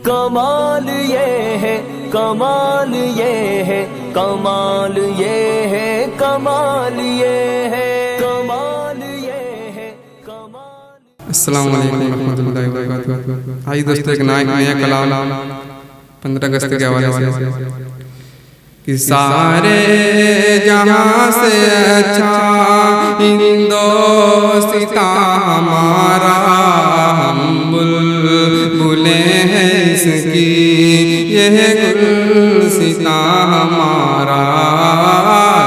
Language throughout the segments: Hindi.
कमाल ये है, कमाल ये है, कमाल ये है, कमाल ये है, कमाल ये है, कमाल। अस्सलाम वालेकुम रहमतुल्लाहि व बरकातुहू। आइए दोस्तों, एक नया कलाम 15 अगस्त के हवाले से कि सारे जहां से अच्छा हिंदोस्तां हमारा, हम बुलबुलें हैं इसकी, यह गुलसितां हमारा।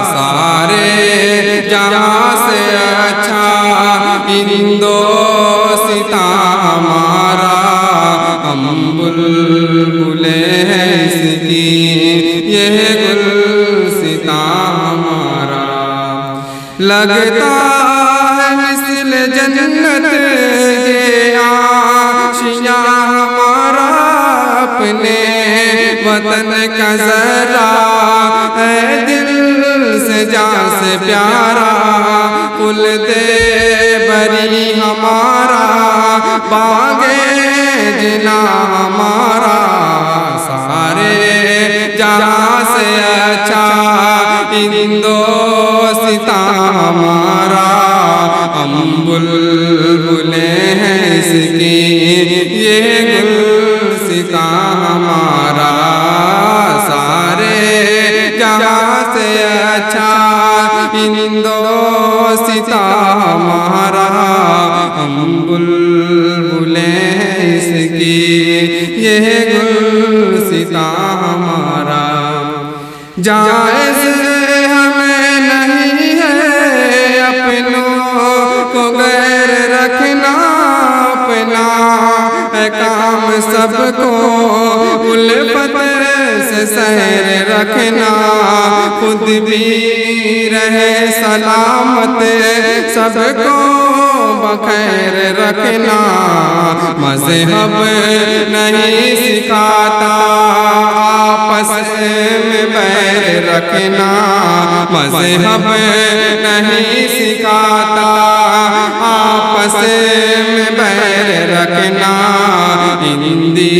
सारे जहां से अच्छा हिंदोस्तां हमारा, हम बुलबुलें हैं इसकी, यह गुलसितां हमारा। लगता है मिसल जन्नत ये आशियाँ हमारा, अपने वतन का जरा है दिल से जान से प्यारा। कुल दे बरी हमारा, बागे जिना हमारा। सारे जहां से अच्छा हिंदोस्तां हमारा, हम बुलबुलें हैं इसकी, ये गुलसितां हमारा। सारे जहां से अच्छा हिंदोस्तां हमारा, हम बुलबुलें हैं इसकी, यह गुलसितां हमारा। जायज़ हमें नहीं है अपनों को गैर रखना, अपना है काम सबको उल्फत से सहर रखना। खुद भी रहे सलामत, सबको बखैर रखना। मज़हब नहीं सिखाता आपस में बैर रखना, मज़हब नहीं सिखाता आपस में बैर रखना। हिंदी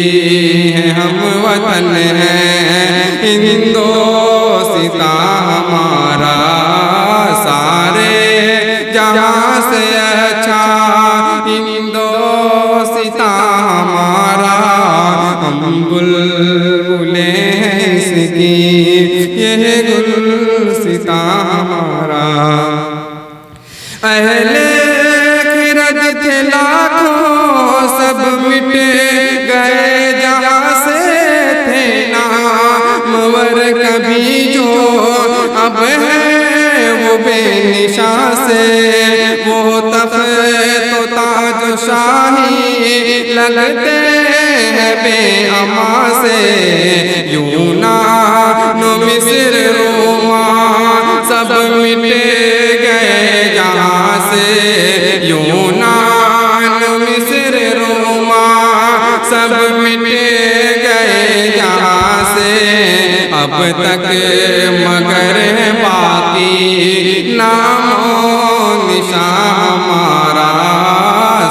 है हम वतन है, हिंदोस्तां हमारा। सारे जहां से अच्छा हिंदोस्तां हमारा, हम बुलबुलें हैं इसकी, यह गुलसितां हमारा। अहले खिरद थे लाखों, सब मिट गए जहां से थे नामवर कभी जो, अब है वो बेनिशान से। वो तख्त तो ताज शाही लगते हैं बेअमा से। यूनान मिस्र रोमा सब मिट गए जहां से, यूनान मिस्र रोमा सब मिट गए जहां से। अब तक मगर है बाकी नामो निशान हमारा।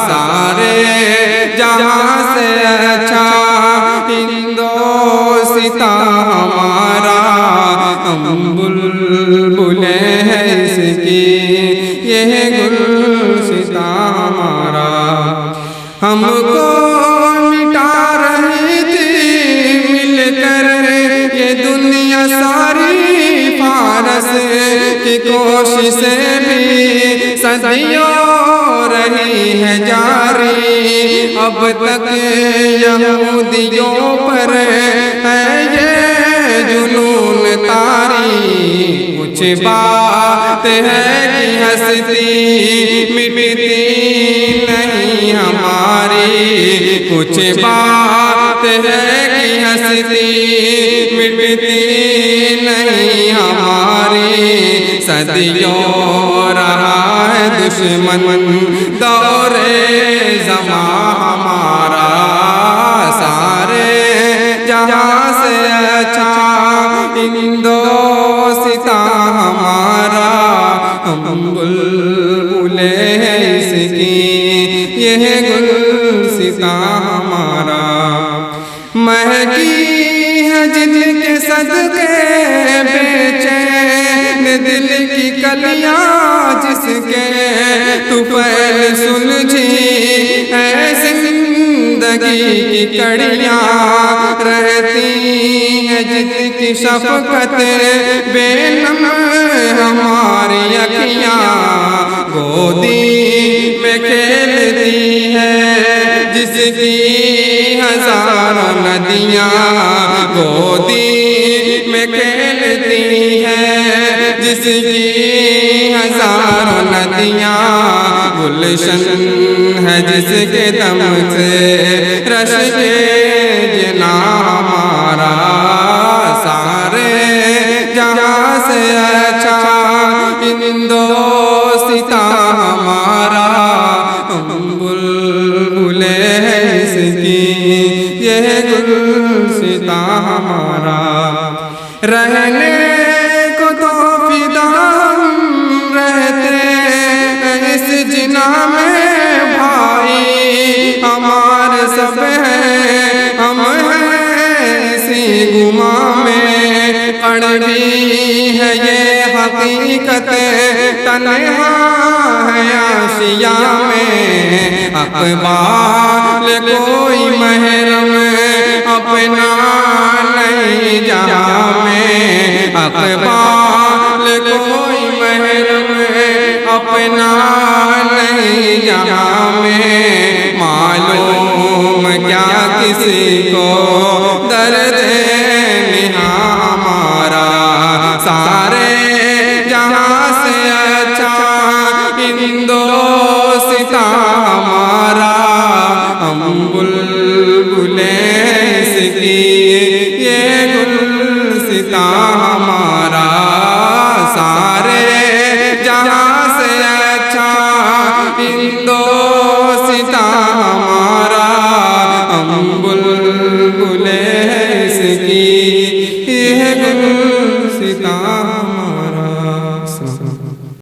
सारे जहां से अच्छा हिंदोस्तां हमारा, हम बुलबुलें हैं इसकी, यह गुलसितां हमारा। हमको मिटा रही थी मिलकर ये दुनिया सारी, फारस की कोशिशें भी सदियों रही है जारी। अब तक यहूदियों पर है ये जुनून तारी। कुछ बात है कि हंसती मिटती नहीं हमारी, कुछ बात है कि हंसती मिटती नहीं हमारी। सदियों रहा है दुश्मन दौरे ज़मां हमारा। सारे जहां से अच्छा हिंदोस्तां हमारा, हम बुलबुलें हैं इसकी, यह गुलसितां हमारा। महकी है जिनके सदके बेचैन दिल की कलियां जिसके तुफैल सुलझी है जिंदगी की कड़ियां रहती है जिनकी शफकत बेनम हमारी अखियां गोदी में खेलती है जिसकी हजारों नदियां गोदी में खेलती है जिसकी हजारों नदियां गुलशन है जिसके दम से रश के जना हमारा सारे जहां से अच्छा हिंदोस्तां हमारा बुलबुले है इसकी यह गुलसितां हमारा रहने को तो फिदा हम रहते इस जिना में भाई हमारे सब हैं हम हैं इसी गुमा में कड़वी है ये हकीकत तन्हा है आशिया में अकबाल कोई महरम अपना नहीं जहाँ में अकबाल कोई महरम अपना नहीं जहाँ में मालूम क्या किसी को दर्द निहा हमारा सारे जहाँ से अच्छा हिंदोस्तां हमारा हम बुलबुले इसकी ये गुलसितां हमारा सारे जहाँ से अच्छा हिंदोस्तां हमारा हम बुलबुले इसकी ये गुलसितां